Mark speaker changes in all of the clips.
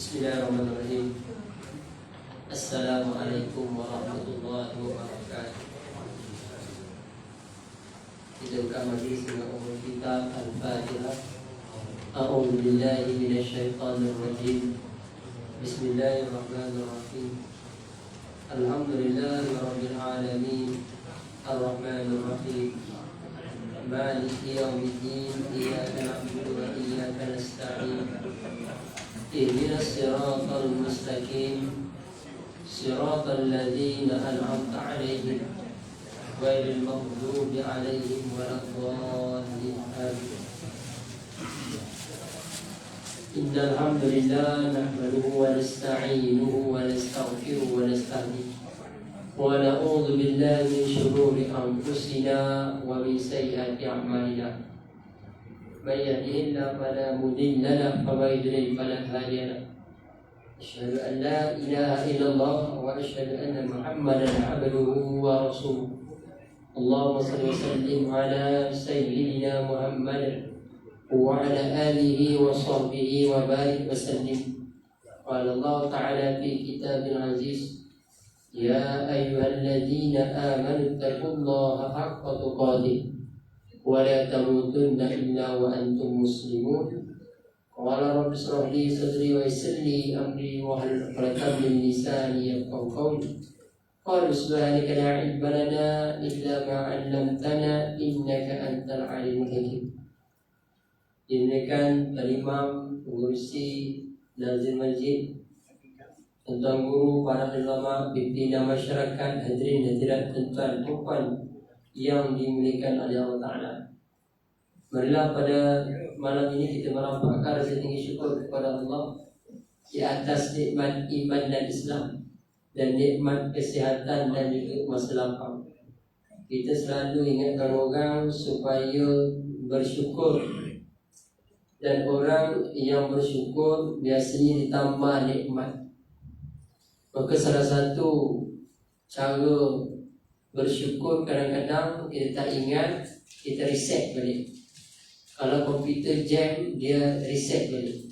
Speaker 1: Bismillahirrahmanirrahim. Assalamualaikum warahmatullahi wabarakatuh. Kita buka majlis dengan umur kitab Al-Fatihah. A'udzu billahi minasyaitonir rajim. Bismillahirrahmanirrahim. Alhamdulillahi rabbil alamin. Ar-Rahmanir Rahim. Maliki yaumiddin. Iyyaka na'budu wa iyyaka nasta'in. Ihdinas siratal mustaqim. Siratal ladzina an'amta 'alaihim ghairil maghdubi 'alaihim waladdallin. Innal hamdalillah nahmaduhu wa nasta'inuhu wa nastaghfiruhu wa nastahdiih wa na'udzu billahi min shururi anfusina wa min sayyiati a'malina. Man yahdihillahu fala mudilla lahu wa man yudlil fala hadiya lahu. Asyhadu an la ilaha illallah wa asyhadu anna Muhammadan 'abduhu wa rasuluh. Allahumma shalli wa sallim ala sayyidina Muhammad wa ala alihi wa sahbihi wa barik wa sallim. Qala Allah ta'ala fi kitabil aziz, ya ayyuhalladzina amanu taqullaha haqqa tuqatih wa la tamutunna illa wa antum muslimun. Qala rabbi shrah li sadri wa yassir li amri wa hlul 'uqdatam min lisani yafqahu qawli. Qala subhanaka la 'ilma lana illa ma 'allamtana innaka antal 'alimul hakim. Demikian Imam pengurusi Nazir Masjid, tuan guru, para ulama, pimpinan masyarakat, hadirin hadirat, tuan puan yang dimuliakan oleh Allah Ta'ala. Marilah pada malam ini kita merampakkan rasa tinggi syukur kepada Allah di atas nikmat iman dan Islam dan nikmat kesihatan dan juga masa lapang. Kita selalu ingatkan orang supaya bersyukur, dan orang yang bersyukur biasanya ditambah nikmat. Maka salah satu cara bersyukur, kadang-kadang kita tak ingat, kita reset balik. Kalau komputer jam, dia reset balik,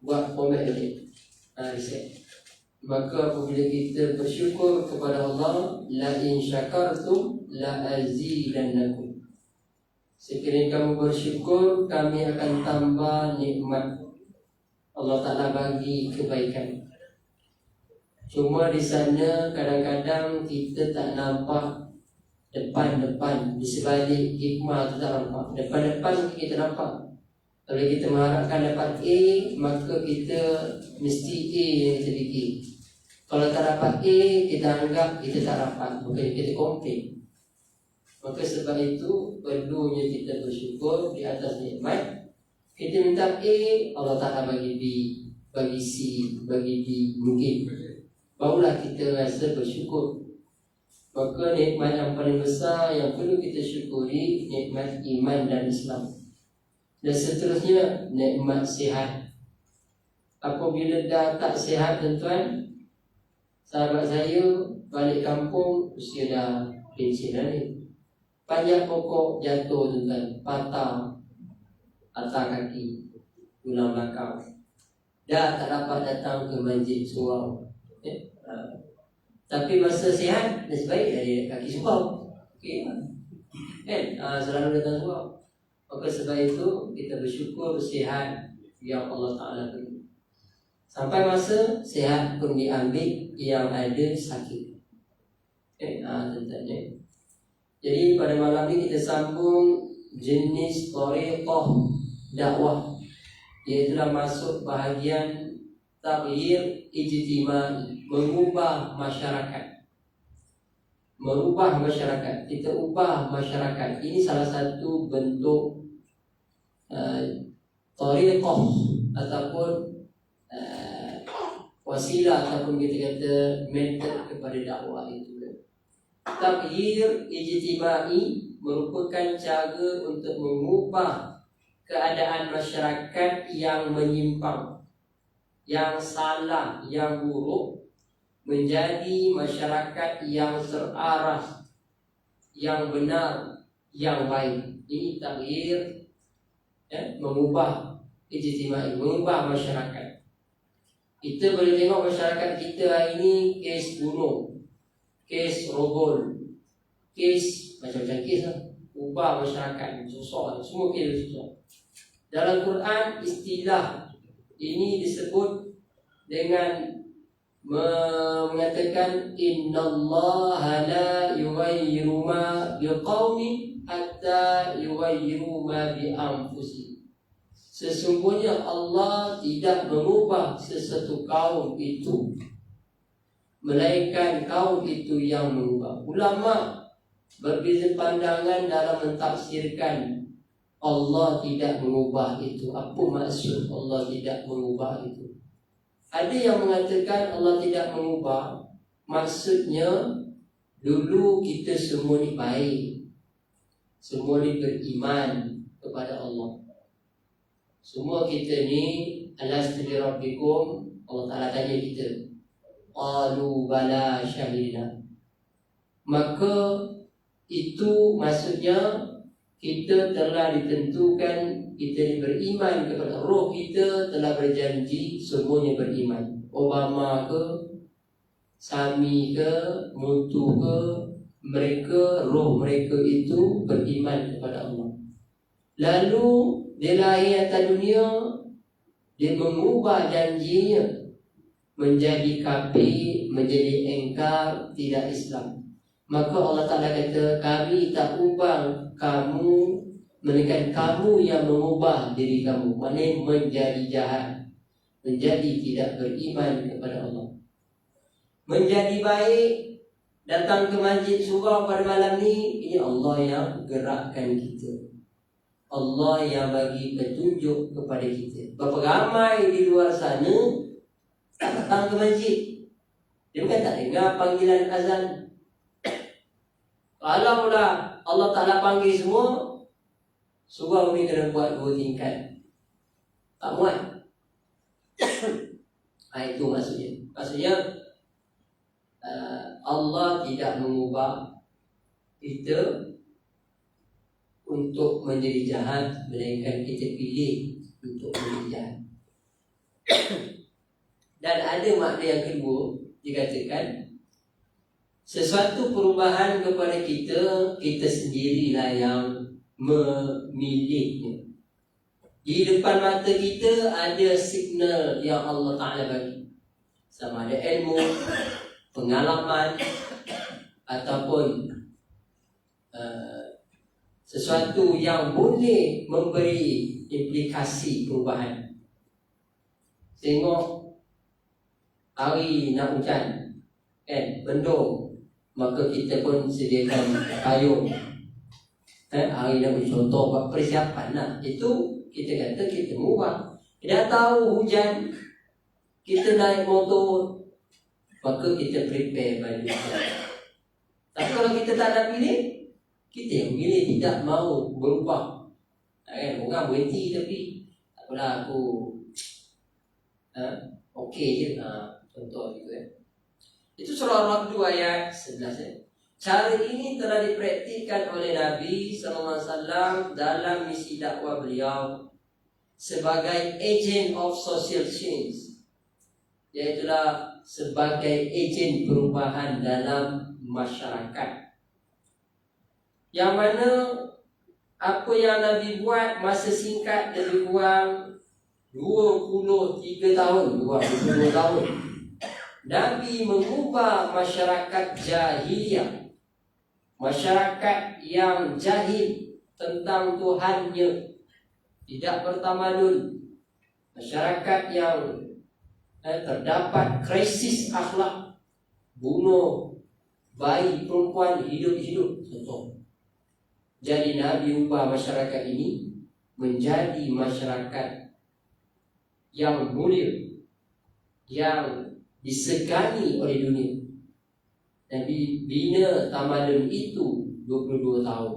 Speaker 1: buat format balik, reset. Maka apabila kita bersyukur kepada Allah, la in syakartum la azidannakum. Sekiranya kamu bersyukur, kami akan tambah nikmat. Allah Ta'ala bagi kebaikan. Cuma di sana kadang-kadang kita tak nampak depan-depan, di sebalik hikmah kita tak nampak. Depan-depan kita nampak. Kalau kita mengharapkan dapat A, maka kita mesti A yang kita fikir. Kalau tak dapat A, kita anggap kita tak dapat, maka kita komplain. Maka sebab itu perlunya kita bersyukur di atas nikmat. Kita minta A, Allah Ta'ala bagi B, bagi C, bagi D, mungkin barulah kita rasa bersyukur. Maka nikmat yang paling besar yang perlu kita syukuri, nikmat iman dan Islam. Dan seterusnya, nikmat sihat. Apabila dah tak sihat, tuan-tuan, sahabat saya balik kampung, usia dah pencen dah ni. Banyak pokok jatuh, tuan-tuan, patah atas kaki, tulang belakang. Dah tak dapat datang ke masjid surau. Tapi masa sihat, nasib baik dari kaki surau. Okay. Selalu datang surau. Maka sebab itu kita bersyukur sihat yang Allah Ta'ala beri. Sampai masa sihat pun diambil yang ada sakit. Tentunya. Jadi pada malam ini kita sambung jenis thariqah dakwah, iaitulah masuk bahagian taghyir ijtimai, mengubah masyarakat. Merubah masyarakat, kita ubah masyarakat. Ini salah satu bentuk thariqah ataupun wasilah, ataupun kita kata metod kepada dakwah itu. Taghyir ijtimai merupakan cara untuk mengubah keadaan masyarakat yang menyimpang, yang salah, yang buruk, menjadi masyarakat yang terarah, yang benar, yang baik. Ini taghyir, mengubah ijtimai, mengubah masyarakat. Kita boleh tengok masyarakat kita hari ini kes bunuh, kes rogol, kes macam-macam kes lah. Ubah masyarakat, susah, semua kes susah. Dalam Quran istilah ini disebut dengan mengatakan innallaha la yughayyiru ma biqaumin hatta yughayyiru ma bi anfusihim. Sesungguhnya Allah tidak mengubah sesuatu kaum itu melainkan kaum itu yang mengubah. Ulama berbeza pandangan dalam mentafsirkan Allah tidak mengubah itu. Apa maksud Allah tidak mengubah itu? Ada yang mengatakan Allah tidak mengubah, maksudnya dulu kita semua ni baik, semua ni beriman kepada Allah. Semua kita ni alastu bi rabbikum, Allah Ta'ala tanya kita, qalu bala syahidna. Maka itu maksudnya kita telah ditentukan, kita ni beriman kepada roh kita telah berjanji semuanya beriman. Obama ke, Sami ke, Mutu ke, mereka, roh mereka itu beriman kepada Allah. Lalu dia lahir atas dunia, dia mengubah janjinya menjadi kafir, menjadi engkar, tidak Islam. Maka Allah Ta'ala kata, kami tak ubah kamu, melainkan kamu yang mengubah diri kamu. Maknanya menjadi jahat, menjadi tidak beriman kepada Allah. Menjadi baik, datang ke masjid surau pada malam ni, ini Allah yang gerakkan kita, Allah yang bagi petunjuk kepada kita. Berapa ramai di luar sana tak datang ke masjid, dia bukan tak dengar panggilan azan. Kalaulah Allah Ta'ala panggil semua, surau ni kena buat 2 tingkat, tak muat. Itu maksudnya. Maksudnya Allah tidak mengubah kita untuk menjadi jahat, melainkan kita pilih untuk menjadi jahat. Dan ada makna yang kedua, dikatakan sesuatu perubahan kepada kita, kita sendirilah yang memilihnya. Di depan mata kita ada signal yang Allah Ta'ala bagi, sama ada ilmu, pengalaman, ataupun sesuatu yang boleh memberi implikasi perubahan. Tengok hari nak hujan, mendung, maka kita pun sediakan payung. Hari nak contoh buat persiapan lah. Itu kita kata kita mengubah. Dah tahu hujan, kita naik motor, maka kita prepare baju hujan. Tapi kalau kita tak nak pilih, kita yang pilih tidak mahu berubah. Orang berhenti tapi tak apalah, aku okey je. Contoh gitu. Itu surah Ar-Ra'd ayat 11. Cara ini telah dipraktikkan oleh Nabi SAW dalam misi dakwah beliau sebagai agent of social change, iaitulah sebagai ejen perubahan dalam masyarakat. Yang mana apa yang Nabi buat masa singkat lebih kurang 23 tahun, 22 tahun, Nabi mengubah masyarakat jahiliyah, masyarakat yang jahil tentang Tuhannya, tidak bertamadun, masyarakat yang terdapat krisis akhlak, bunuh bayi perempuan hidup-hidup, contoh. Jadi Nabi ubah masyarakat ini menjadi masyarakat yang mulia, yang disegani oleh dunia. Nabi bina tamadun itu 22 tahun.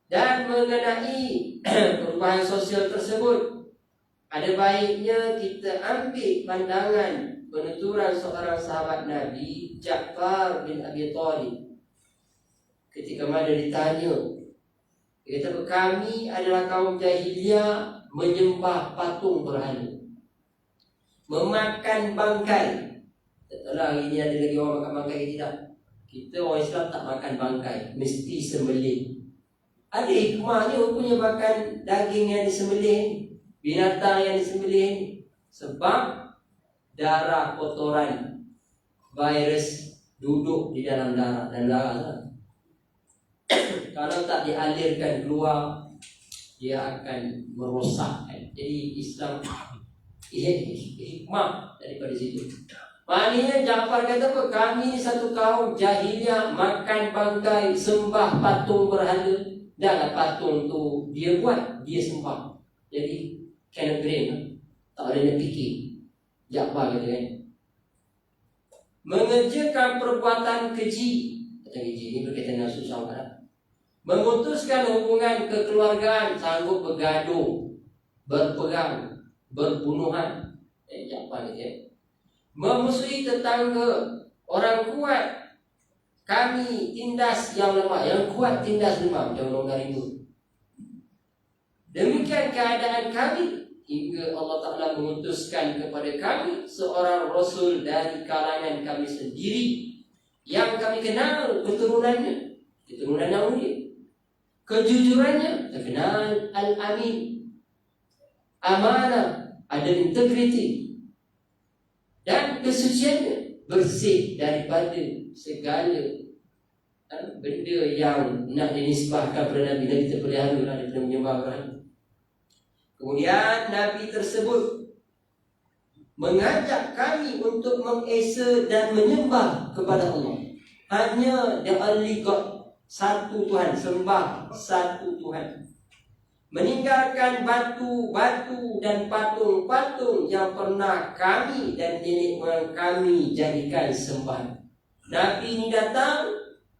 Speaker 1: Dan mengenai perubahan sosial tersebut, ada baiknya kita ambil pandangan penuturan seorang sahabat Nabi, Ja'far bin Abi Thalib. Ketika mana ditanya, dia kata, kami adalah kaum jahiliyah menyembah patung berhala. memakan bangkai. Tak tahu lah hari ni ada lagi orang makan bangkai ke tidak. Kita orang Islam tak makan bangkai, mesti sembelih. Ada hikmahnya rupanya makan daging yang disembelih, binatang yang disembelih. Sebab darah kotoran virus duduk di dalam darah dan darah. Kalau tak dialirkan keluar, dia akan merosakkan. Jadi Islam hikmah daripada situ. Maknanya Ja'far kata apa? Kami ni satu kaum jahiliah makan bangkai, sembah patung berhala. Jangan patung tu dia buat, dia sembah. Jadi kena brain, tak boleh nak fikir. Ja'far kata kan, mengerjakan perbuatan keji. Kata keji ni berkaitan dengan susah kan? Memutuskan hubungan kekeluargaan, sanggup bergaduh, berperang, berbunuhan. Ja'far kata, memusuhi tetangga, orang kuat kami tindas yang lemah, yang kuat tindas lemah, macam orang itu. Demikian keadaan kami hingga Allah Ta'ala mengutuskan kepada kami seorang Rasul dari kalangan kami sendiri yang kami kenal keturunannya, keturunan yang mulia. Kejujurannya terkenal Al-Amin, amanah, ada integriti, dan kesuciannya bersih daripada segala benda yang nak dinisbahkan kepada Nabi. Nabi terpelihara daripada menyembah berhala. Kemudian Nabi tersebut mengajak kami untuk mengesa dan menyembah kepada Allah. Hanya the only God, satu Tuhan, sembah satu Tuhan. Meninggalkan batu-batu dan patung-patung yang pernah kami dan nenek moyang kami jadikan sembahan. Nabi ini datang,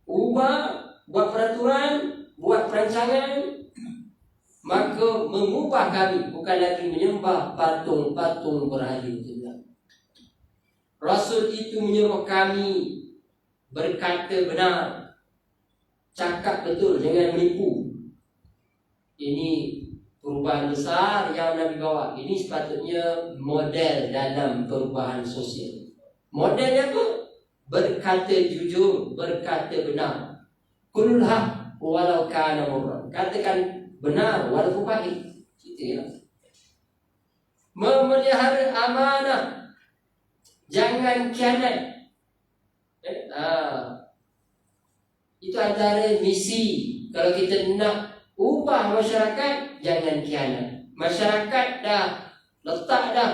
Speaker 1: ubah, buat peraturan, buat perancangan, maka mengubah kami, bukan lagi menyembah patung-patung berhala. Rasul itu menyuruh kami berkata benar, cakap betul, jangan menipu. Ini perubahan besar yang Nabi bawa. Ini sepatutnya model dalam perubahan sosial. Modelnya apa? Berkata jujur, berkata benar. Qulul haq walau kana murran. Katakan benar walaupun pahit. Itu ya. Memelihara amanah, jangan khianat. Itu antara misi. Kalau kita nak ubah masyarakat, jangan khianat. Masyarakat dah letak dah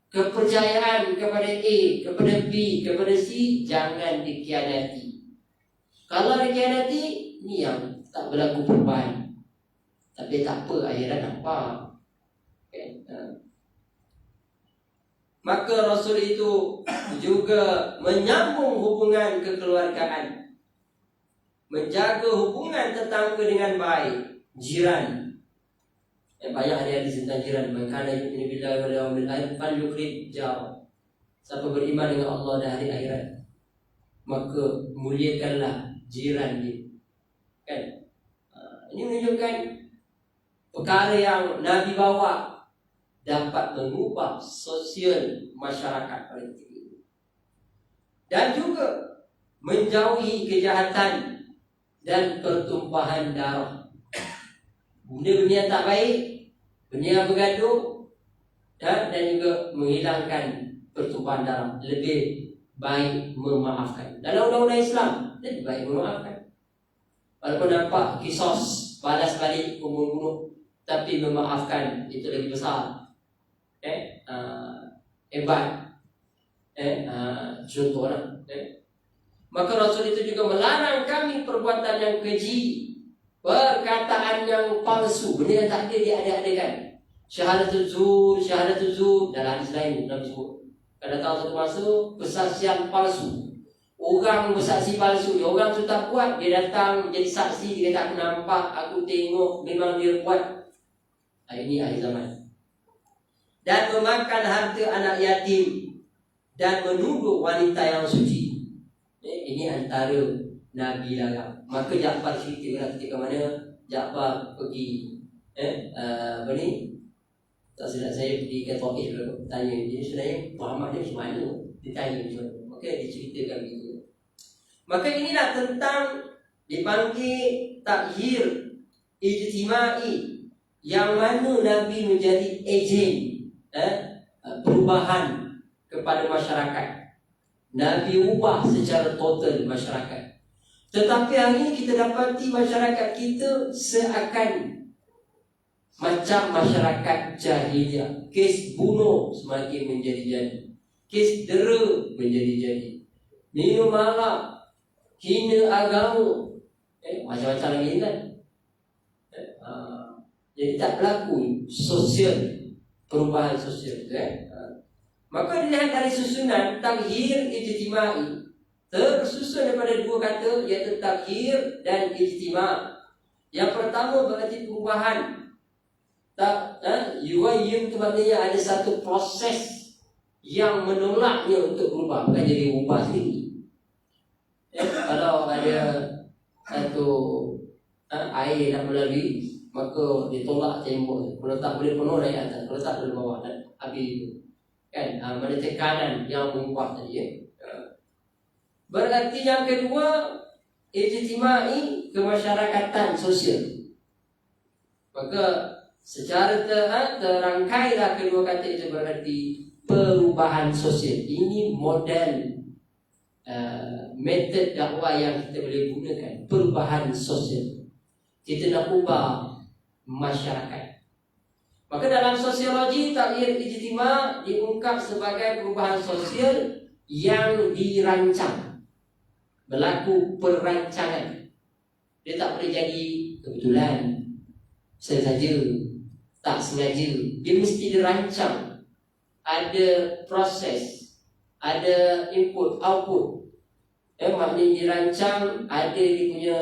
Speaker 1: kepercayaan kepada A, kepada B, kepada C, jangan dikhianati. Kalau dikhianati, ni yang tak berlaku perubahan. Tapi tak apa, akhirat nampak. Okay. Maka Rasul itu juga menyambung hubungan kekeluargaan, menjaga hubungan tetangga dengan baik. Jiran, banyak hadis tentang jiran. Maka yu'minu billahi wal yawmil akhir falyukrim jar. Siapa beriman dengan Allah dan hari akhirat, maka muliakanlah jiran dia. Kan? Ini menunjukkan perkara yang Nabi bawa dapat mengubah sosial masyarakat pada ketika itu, dan juga menjauhi kejahatan dan pertumpahan darah. Benda-benda yang tak baik, benda yang bergaduh, dan juga menghilangkan pertumpahan darah. Lebih baik memaafkan. Dalam undang-undang Islam, lebih baik memaafkan. Walaupun nampak kisos, balas balik, bunuh-bunuh, tapi memaafkan itu lebih besar. Hebat. Contohlah. Maka Rasul itu juga melarang kami perbuatan yang keji, perkataan yang palsu, benda yang tak ada dia ada-adakan. Syahadatul zur, dalam hadis lain Nabi sebut. Kalau tahu satu masa persaksian palsu, orang bersaksi palsu, orang tu tak buat, dia datang jadi saksi, dia kata aku nampak, aku tengok, memang dia buat. Ini akhir zaman. Dan memakan harta anak yatim dan menuduh wanita yang suci. Ini antara Nabi larang. Maka Ja'far cerita ketika mana Ja'far pergi Tak silap saya pergi ke Taif tanya, jadi sebenarnya Muhammad ni macam mana? Ditanya macam mana? Maka diceritakan begitu. Maka inilah tentang dipanggil takhir ijtimai, yang mana Nabi menjadi ejen perubahan kepada masyarakat. Nabi ubah secara total masyarakat. Tetapi hari ini kita dapati masyarakat kita seakan macam masyarakat jahiliah. Kes bunuh semakin menjadi-jadi, kes dera menjadi-jadi, minum arak, hina agama, macam-macam lagi kan. Jadi tak berlaku sosial, perubahan sosial, Maka dilihat dari susunan takhir ijtimai, tersusun daripada dua kata, iaitu takhir dan ijtima'. Yang pertama berarti perubahan. Yuwayyim itu maknanya ada satu proses yang menolaknya untuk berubah, bukan jadi ubah sendiri. Kalau ada satu air nak melalui, maka ditolak tembok. Kalau tak boleh penuh dari atas, kalau tak boleh bawah, dan habis itu. Kan? Ada tekanan yang mengubah tadi. Berarti yang kedua, ijtimai, kemasyarakatan sosial. Maka secara terangkailah kedua kata itu berarti perubahan sosial. Ini model metod dakwah yang kita boleh gunakan, perubahan sosial. Kita nak ubah masyarakat. Maka dalam sosiologi, takhir ijtima' diungkap sebagai perubahan sosial yang dirancang, berlaku perancangan. Dia tak boleh jadi kebetulan saja, tak sengaja. Dia mesti dirancang, ada proses, ada input, output. Maknanya dirancang, ada dia punya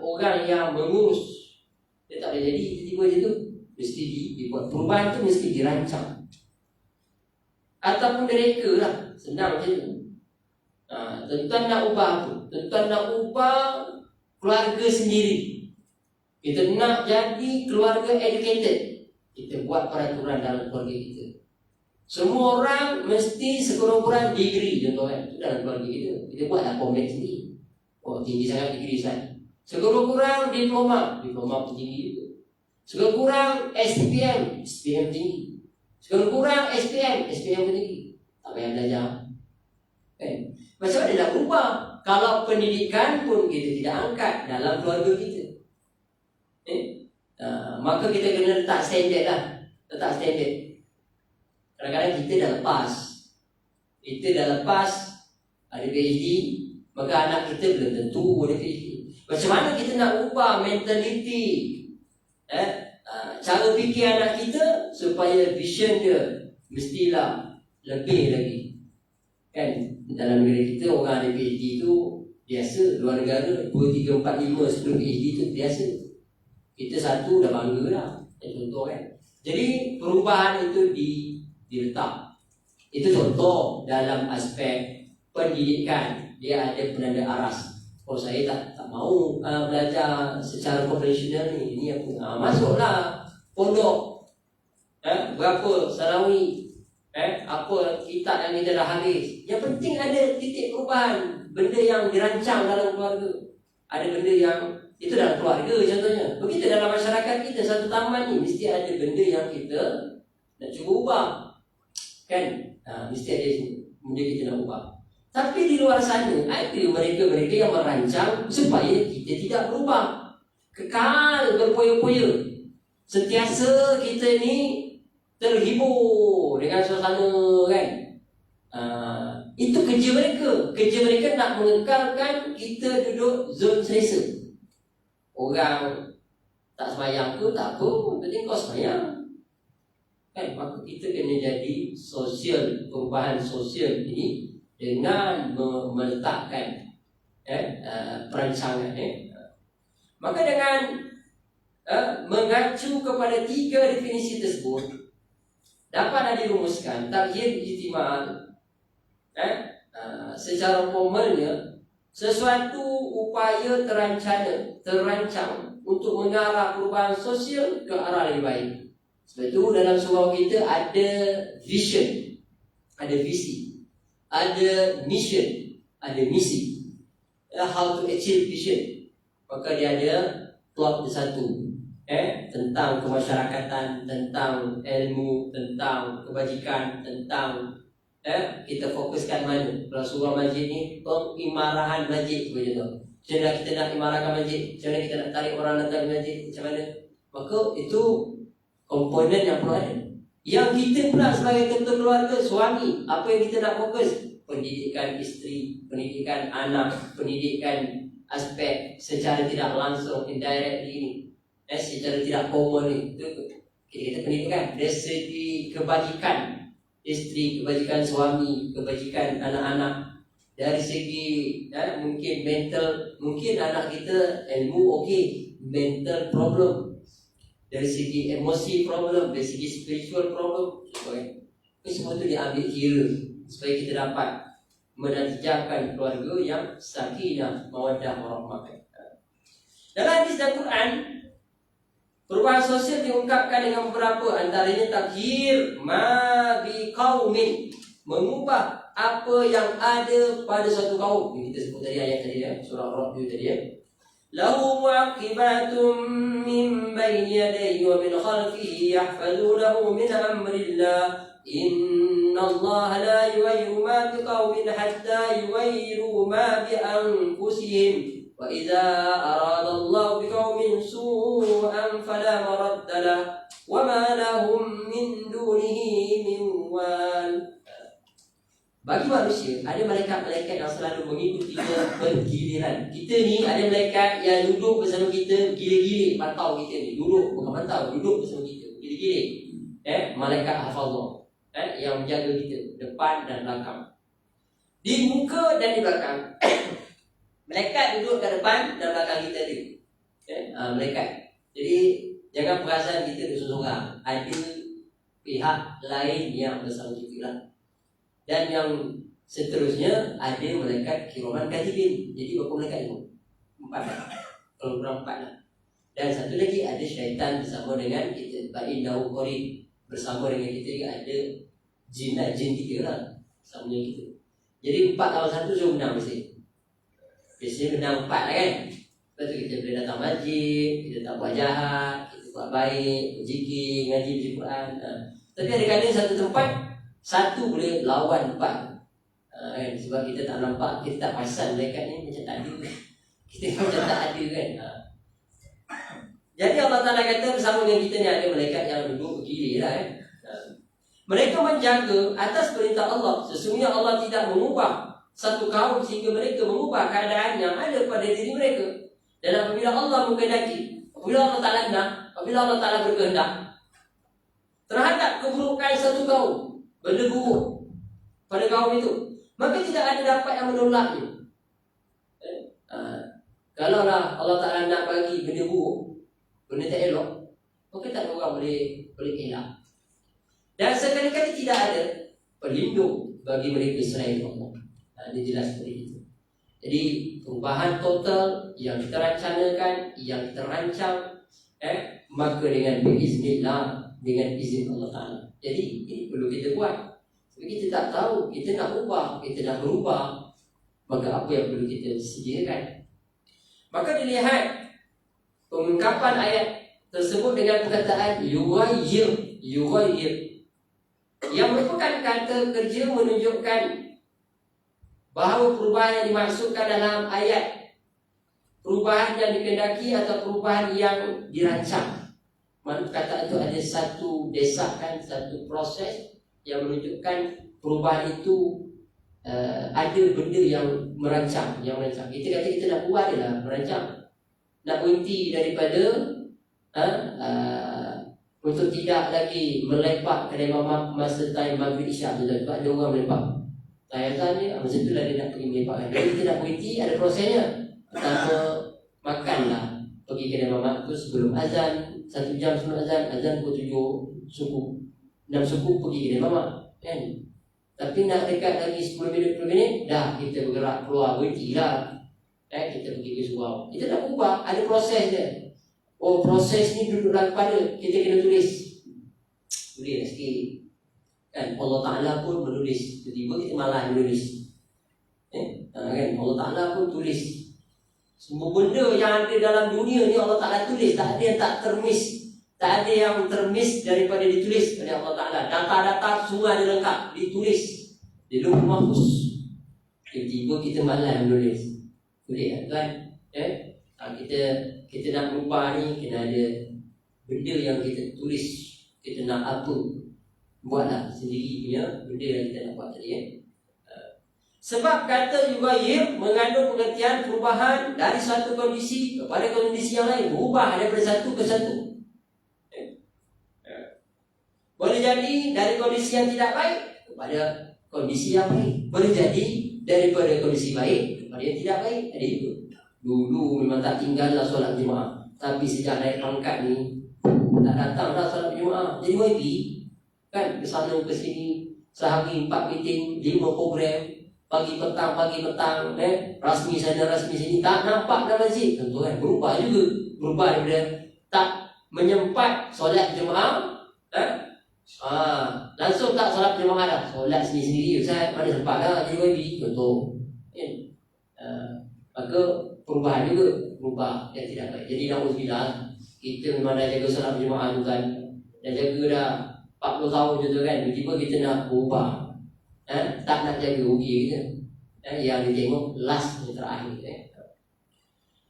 Speaker 1: orang yang mengurus. Dia tak boleh jadi tiba-tiba je tu. Mesti dibuat. Perubahan tu mesti dirancang. Ataupun direka lah. Senang macam tu. Tuan-tuan nak ubah apa? Tuan-tuan nak ubah keluarga sendiri. Kita nak jadi keluarga educated. Kita buat peraturan dalam keluarga kita. Semua orang mesti sekurang-kurang degree, contoh kan. Itu dalam keluarga kita. Kita buatlah format sendiri. Oh, tinggi sangat degree sangat. Sekurang-kurang diploma pun tinggi juga. Sekurang-kurang SPM tinggi. Sekurang-kurang SPM pun tinggi. Tak payah belajar. Macam mana nak ubah kalau pendidikan pun kita tidak angkat dalam keluarga kita? Maka kita kena letak standard lah. Letak standard. Kadang-kadang kita dah lepas. Ada PhD, maka anak kita belum tentu ada PhD. Macam mana kita nak ubah mentaliti, cara fikir anak kita supaya vision dia mestilah lebih lagi. Kan, dalam negara kita orang ada PhD tu biasa. Luar negara 2, 3, 4, 5, 10 PhD tu biasa. Kita satu dah bangga dah. Contoh kan. Jadi perubahan itu diletak. Itu contoh dalam aspek pendidikan. Dia ada penanda aras. Oh, saya tak mau belajar secara konvensional ni. Ini apa? Masuklah pondok. Berapa sarawi? Apa kitab yang kita dah habis. Yang penting ada titik perubahan. Benda yang dirancang dalam keluarga. Ada benda yang itu dalam keluarga contohnya. Begitu dalam masyarakat kita, satu taman ni mesti ada benda yang kita nak cuba ubah. Kan? Mesti ada benda kita nak ubah. Tapi di luar sana ada mereka-mereka yang merancang supaya kita tidak berubah. Kekal berpoya-poya. Sentiasa kita ni terhibur dengan suasana kan. Itu kerja mereka. Kerja mereka nak mengekalkan kita duduk zon selesa. Orang tak sembahyang ke tak apa, penting kau sembahyang. Kan, maka kita kena jadi sosial, perubahan sosial ini dengan meletakkan perancangan. Maka dengan mengacu kepada 3 definisi tersebut, dapat dirumuskan takhir ijtima' secara formalnya sesuatu upaya terancang untuk mengarah perubahan sosial ke arah lebih baik. Sebab itu dalam surau kita ada vision, ada visi, ada mission, ada misi. How to achieve vision. Maka dia ada plot di satu, tentang kemasyarakatan, tentang ilmu, tentang kebajikan, tentang kita fokuskan mana. Kalau surau masjid ni pengimarahan masjid macam tu. Macam mana kita nak imarahkan masjid, macam mana kita nak tarik orang datang ke masjid, macam mana. Maka itu komponen yang perlu ada. Yang kita pula sebagai ketua keluarga, suami, apa yang kita nak fokus? Pendidikan isteri, pendidikan anak, pendidikan aspek secara tidak langsung, indirectly ni, secara tidak common ni. Itu kita pendidikan dari segi kebajikan isteri, kebajikan suami, kebajikan anak-anak. Dari segi mungkin mental, mungkin anak kita ilmu okey, mental problem. Dari segi emosi problem, dari segi spiritual problem. Semua itu diambil kira supaya kita dapat menantijakan keluarga yang sakinah, mawaddah, warahmah. Dalam hadis dan Quran, perubahan sosial diungkapkan dengan beberapa, antaranya taghir ma bi qaumin, mengubah apa yang ada pada suatu kaum. Ini kita sebut tadi ayat tadi surah Ar-Ra'd tadi lahu mu'aqibatum min bayni yadayhi wa min khalfihi yahfazunahu min amrillah innallaha la yughayyiru ma biqaumin hatta yughayyiru ma bi anfusihim wa idza arada Allahu biqaumin su'an fala maradda lahu wa ma lahum min dunihi min wal. Bagi manusia, ada malaikat-malaikat yang selalu mengikutinya bergiliran. Kita ni ada malaikat yang duduk bersama kita, gila-gila pantau kita ni. Duduk, bukan pantau, duduk bersama kita, gila-gila. Malaikat hafazah, yang menjaga kita, depan dan belakang. Di muka dan di belakang. Malaikat duduk kat depan dan belakang kita ni. Malaikat. Jadi, jangan perasaan kita duduk seorang. Ada pihak lain yang bersama kita lah. Dan yang seterusnya ada malaikat kiraman katibin. Jadi berapa malaikat itu? 4 lah. Kalau kurang 4 lah. Dan satu lagi ada syaitan bersama dengan kita. Ba'indahu qarib. Bersama dengan kita juga ada jin 3 lah. Bersama dengan kita. Jadi 4 lawan 1 so menang mesti. Biasanya menang 4 lah kan. Lepas tu kita boleh datang masjid, kita tak buat jahat, kita buat baik, berzikir, ngaji baca Quran. Tapi ada kadang satu tempat satu boleh lawan 4, kan? Sebab kita tak nampak, kita tak perasan malaikat ni macam tak ada. Kita macam tak ada kan. Jadi Allah Ta'ala kata bersama dengan kita ni ada malaikat yang duduk bergilir lah kan. Mereka menjaga atas perintah Allah. Sesungguhnya Allah tidak mengubah satu kaum sehingga mereka mengubah keadaan yang ada pada diri mereka. Dan apabila Allah menghendaki, apabila Allah Ta'ala nak, apabila Allah Ta'ala berkehendak terhadap keburukan satu kaum, benda buruk pada kaum itu, maka tidak ada dapat yang menolaknya. Kalaulah Allah Ta'ala nak bagi benda buruk, benda tak elok, maka tak ada orang boleh elak. Dan sekali-kali tidak ada pelindung bagi mereka selain Allah. Dia jelas seperti itu. Jadi perubahan total yang kita rencanakan, yang kita rancang, maka dengan biiznillah, dengan izin Allah Ta'ala. Jadi ini perlu kita buat. Sebab kita tak tahu, kita nak ubah, kita nak berubah, maka apa yang perlu kita sediakan. Maka dilihat pengungkapan ayat tersebut dengan perkataan yughayyir, yang merupakan kata kerja menunjukkan bahawa perubahan yang dimaksudkan dalam ayat, perubahan yang dikehendaki atau perubahan yang dirancang. Kata itu ada satu desakan, satu proses yang menunjukkan perubahan itu ada benda yang merancang, Kita kata kita nak buat adalah merancang, nak berhenti daripada untuk tidak lagi melepak kedai mamak masa time maghrib isyak tu. Sebab ada orang melepak. Tanya-tanya, masa itulah dia nak pergi melepak. Jadi kita nak berhenti, ada prosesnya. Pertama, makanlah. Pergi kedai mamak tu sebelum azan, 1 jam sebelum azan pukul 7 subuh, 6 subuh pergi kedai mamak kan. Tapi nak dekat lagi 10 minit dah kita bergerak keluar, berhenti lah. Kita pergi ke surau. Kita nak ubah, ada proses dia. Oh, proses ni duduk dalam kepala, kita kena tulis. Boleh sikit. Kan Allah Ta'ala pun menulis. Tiba-tiba kita malas menulis. Kan Allah Ta'ala pun tulis. Semua benda yang ada dalam dunia ni Allah Ta'ala tulis. Tak ada yang tak termis. Tak ada yang termis daripada ditulis oleh Allah Ta'ala. Data-data semua ada lengkap, ditulis di Lauhul Mahfuz. Tiba-tiba kita malas menulis. Boleh kan? Kita nak berubah ni, kena ada benda yang kita tulis. Kita nak apa, buatlah sendiri punya benda yang kita nak buat tadi. Sebab kata yughayir mengandung pengertian perubahan dari satu kondisi kepada kondisi yang lain. Berubah daripada satu ke satu. Boleh jadi dari kondisi yang tidak baik kepada kondisi yang baik. Boleh jadi daripada kondisi baik kepada yang tidak baik. Ada juga. Dulu memang tak tinggallah solat jemaah, tapi sejak naik pangkat ni tak datang dah solat jemaah. Jadi YB kan, ke sana ke sini, sehari 4 meeting, 5 program, pagi petang, rasmi sana rasmi sini, tak nampak dalam masjid. Tentu kan berubah juga. Berubah daripada tak menyempat solat jemaah, langsung tak solat jemaah dah, solat sendiri-sendiri. Ustaz, mana sempat dah jadi YB. Contoh maka perubahan juga, berubah yang tidak baik. Jadi na'udzubillah, kita memang dah jaga solat berjemaah tu kan, dah jaga dah 40 tahun je tu kan, tiba-tiba kita nak berubah, tak nak jaga, rugi kita. Yang dia tengok last yang terakhir.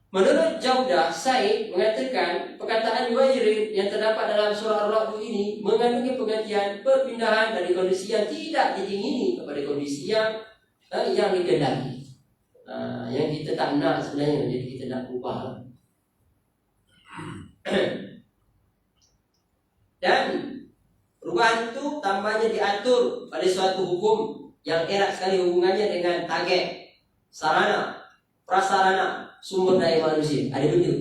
Speaker 1: Menurut Jaudah, Said mengatakan perkataan yughayir yang terdapat dalam surah Ar-Ra'd ini mengandungi pengertian perpindahan dari kondisi yang tidak diingini kepada kondisi yang dikehendaki. Yang kita tak nak sebenarnya, jadi kita nak ubah. Dan perubahan itu tambahnya diatur pada suatu hukum yang erat sekali hubungannya dengan target, sarana, prasarana, sumber daya manusia. Ada benda,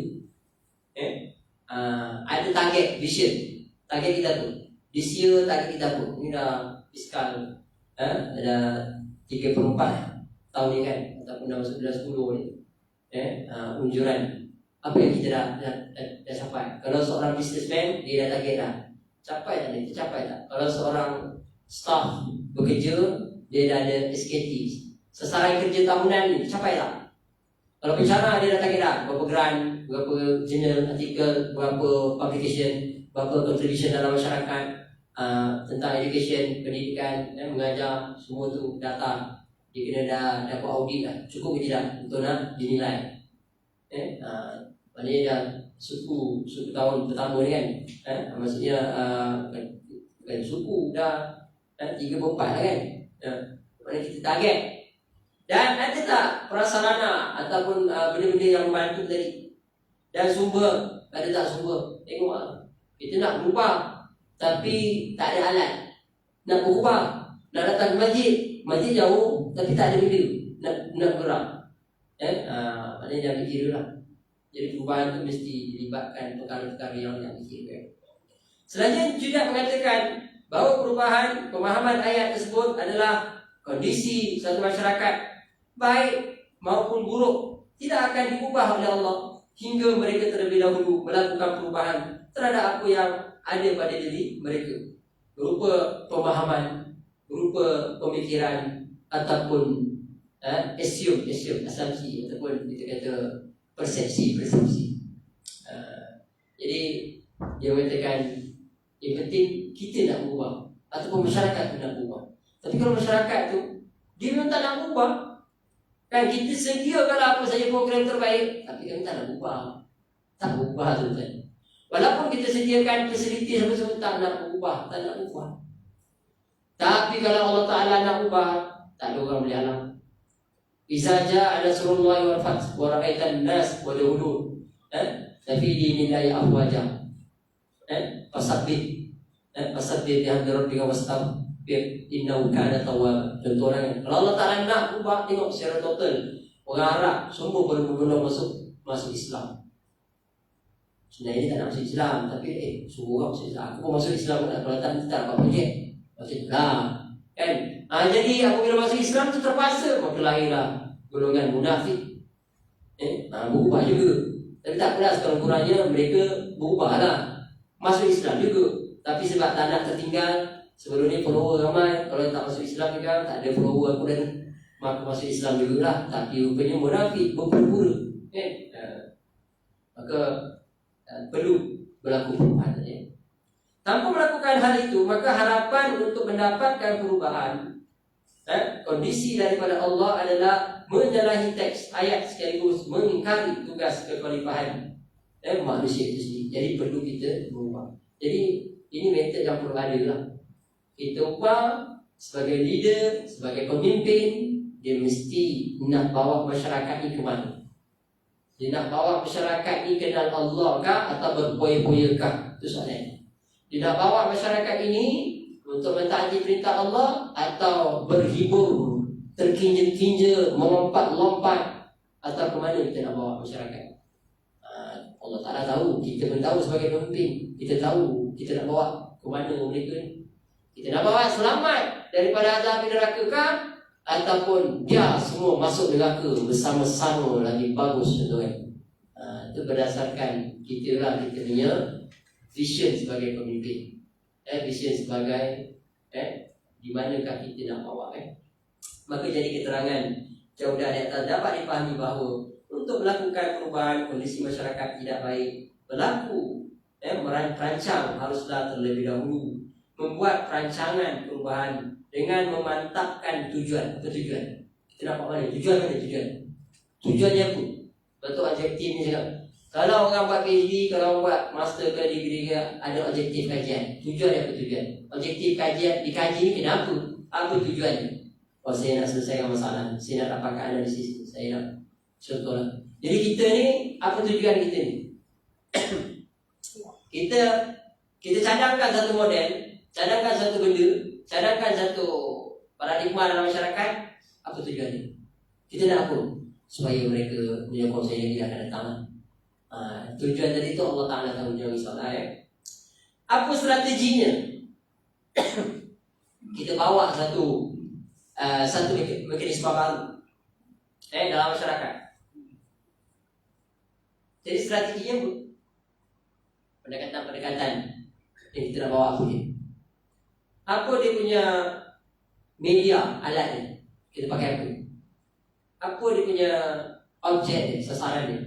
Speaker 1: ada target, vision. Target kita tu this year, target kita pun ini dah fiskal, ada 3/4 tahun ni kan, ataupun dah masuk bulan 10 ni, unjuran apa yang kita dah capai. Kalau seorang businessman, dia dah target dah, capai tak ni, tercapai tak. Kalau seorang staff bekerja, dia dah ada SKT, sasaran kerja tahunan ni, capai tak. Kalau pencara, dia dah target dah, berapa grant, berapa journal, artikel, berapa publication, berapa contribution dalam masyarakat, tentang education, pendidikan, mengajar, semua tu data. Dia kena dah dapat audit lah, cukup ke tidak untuk nak dinilai. Maknanya dah suku tahun pertama ni kan, maksudnya bukan suku dah 3/4 lah kan. Maknanya kita target. Dan ada tak prasarana ataupun benda-benda yang membantu tadi. Dan sumber, ada tak sumber? Tengok lah. Kita nak berubah tapi tak ada alat. Nak berubah, nak datang ke masjid jauh tapi tak ada benda nak gerak. Maknanya jangan fikir lah. Jadi perubahan itu mesti dilibatkan perkara-perkara yang fikir. Selanjutnya juga mengatakan bahawa perubahan pemahaman ayat tersebut adalah kondisi satu masyarakat, baik maupun buruk, tidak akan diubah oleh Allah hingga mereka terlebih dahulu melakukan perubahan terhadap apa yang ada pada diri mereka, berupa pemahaman, berupa pemikiran, ataupun asumsi, ataupun kita kata persepsi. Jadi dia mengatakan yang penting kita nak berubah, ataupun masyarakat tu nak berubah. Tapi kalau masyarakat tu dia memang tak nak berubah, kan kita sediakanlah apa saja program terbaik, tapi kan tak nak berubah. Tak berubah tu kan. Walaupun kita sediakan fasiliti semua, tak nak berubah. Tapi kalau Allah Ta'ala nak ubah, tak ada orang boleh halang. Iza ja'a nasrullahi wal fath wa ra'aitan nas yadkhulun fi dinillahi afwaja. Fasabbih bihamdi rabbika wastaghfir innahu kana tawwaba. Contoh orang, kalau Allah Ta'ala nak ubah, tengok secara total orang Arab semua benar-benar masuk Islam. Sebenarnya dia tak nak masuk Islam, tapi suruh orang masuk Islam. Aku pun masuk Islam pun kalau tak dapat projek masuk Islam kan. Jadi apabila masuk Islam tu terpaksa, maka lahirlah golongan munafik. Berubah juga. Tapi tak apalah, sekurang-kurangnya mereka berubahlah, masuk Islam juga. Tapi sebab tak nak tertinggal, sebelum ni follower ramai, kalau tak masuk Islam juga tak ada follower aku dan maka masuk Islam jugalah. Tapi rupanya munafik, berpura-pura. Maka perlu berlaku perubahan. Tanpa melakukan hal itu, maka harapan untuk mendapatkan perubahan kondisi daripada Allah adalah menyalahi teks ayat sekaligus mengingkari tugas kekhalifahan manusia itu sendiri. Jadi perlu kita berubah. Jadi ini metod yang perlu ada lah. Kita ubah sebagai leader, sebagai pemimpin, dia mesti nak bawa masyarakat ni ke mana? Dia nak bawa masyarakat ni kenal Allah kah atau berpoya-poya kah? Itu soalan. Dia nak bawa masyarakat ini untuk mentaati perintah Allah atau berhibur, terkinja-kinja, melompat-lompat, atau ke mana kita nak bawa masyarakat? Allah Ta'ala tahu, kita pun tahu sebagai pemimpin. Kita tahu kita nak bawa ke mana mereka ni. Kita nak bawa selamat daripada azab neraka kah? Ataupun dia semua masuk neraka bersama-sama lagi bagus, tuan-tuan. Itu berdasarkan kita lah, kita punya vision sebagai pemimpin, vision sebagai di manakah kita nak bawa. Maka jadi keterangan jauh dari atas dapat dipahami bahawa untuk melakukan perubahan kondisi masyarakat tidak baik berlaku, merancang haruslah terlebih dahulu membuat perancangan perubahan dengan memantapkan tujuan. Apa tujuan? Kita nak buat mana? Tujuan mana tujuan? Tujuannya apa? Betul objektif ni cakap. Kalau orang buat PhD, kalau orang buat master ke degree ke, ada objektif kajian. Tujuan apa tujuan? Objektif kajian dikaji ni kenapa? Apa tujuannya? Oh, saya nak selesaikan masalah, saya nak dapatkan analisis, saya nak contohlah. Jadi kita ni, apa tujuan kita ni? Kita cadangkan satu model, cadangkan satu benda, cadangkan satu paradigma dalam masyarakat. Apa tujuan ni? Kita nak apa? Supaya mereka menyokong saya yang tidak akan datang. Tujuan tadi tu Allah Ta'ala tahu jawab insyaAllah. Apa strateginya? Kita bawa satu mekanisme baru dalam masyarakat. Jadi strateginya pendekatan yang kita nak bawa apa dia? Apa dia punya media, alat dia? Kita pakai apa? Apa dia punya objek dia, sasaran dia?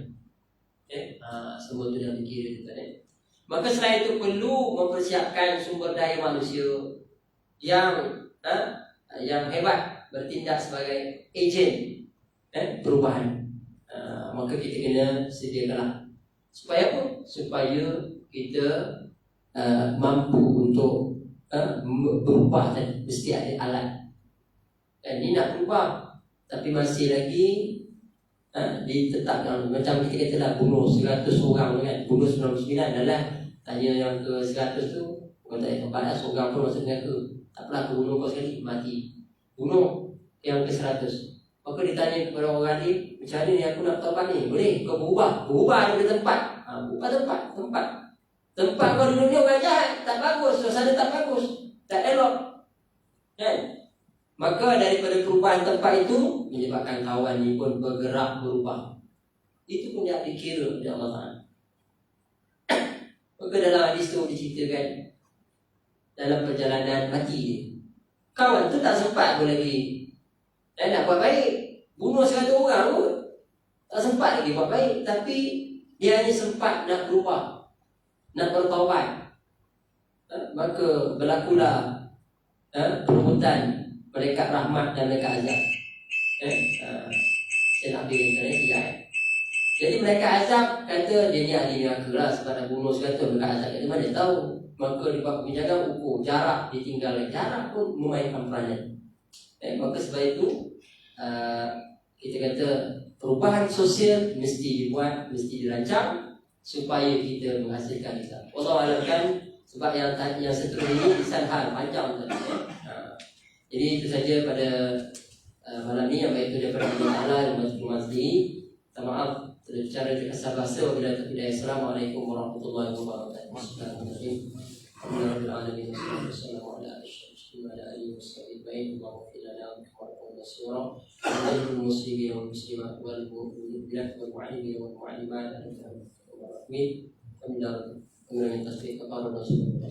Speaker 1: Semua itu dah dikira. Maka selain itu perlu mempersiapkan sumber daya manusia yang hebat, bertindak sebagai ejen perubahan. Maka kita kena sediakanlah. Supaya apa? Supaya kita mampu untuk berubah dan mesti ada alat. Ini nak berubah tapi masih lagi ditetapkan. Macam kita katalah bunuh 100 orang kan, bunuh 99 adalah tanya yang ke 100 tu bukan tak ada tempat dah, seorang pun masuk neraka. Tak apalah, aku bunuh kau sekali, mati. Bunuh yang ke 100. Maka ditanya kepada orang ni, macam mana ni aku nak tempat ni? Boleh kau berubah daripada tempat. Berubah tempat kau dulu ni orang jahat, tak bagus, suasana tak bagus, tak elok kan? Maka daripada perubahan tempat itu menyebabkan kawan ni pun bergerak berubah. Itu pun dia dikira oleh Allah Ta'ala. Maka dalam hadis tu diceritakan dalam perjalanan mati dia, kawan tu tak sempat pun lagi nak buat baik. Bunuh 100 orang pun tak sempat lagi buat baik. Tapi dia hanya sempat nak berubah, nak bertaubat. Maka berlakulah perebutan malaikat rahmat dan malaikat azab. Saya nak ambil internet sekejap. Jadi malaikat azab kata dia ni ahli neraka lah sebab dah bunuh 100. Malaikat azab kata mana tahu. Maka dia buat kebijakan ukur jarak ditinggal. Jarak pun memainkan peranan. Maka sebab itu kita kata perubahan sosial mesti dibuat, mesti dirancang supaya kita menghasilkan Islam. Allah alam kan, sebab yang seterusnya ini lisan hal panjang tadi. Jadi itu saja pada malam ni, yang baik itu daripada Allah Ta'ala dan Mazli. Minta maaf secara terkasar bahasa. Assalamualaikum warahmatullahi wabarakatuh. Bismillahirrahmanirrahim. Alhamdulillahirrahmanirrahim. Wassalamualaikum warahmatullahi wabarakatuh.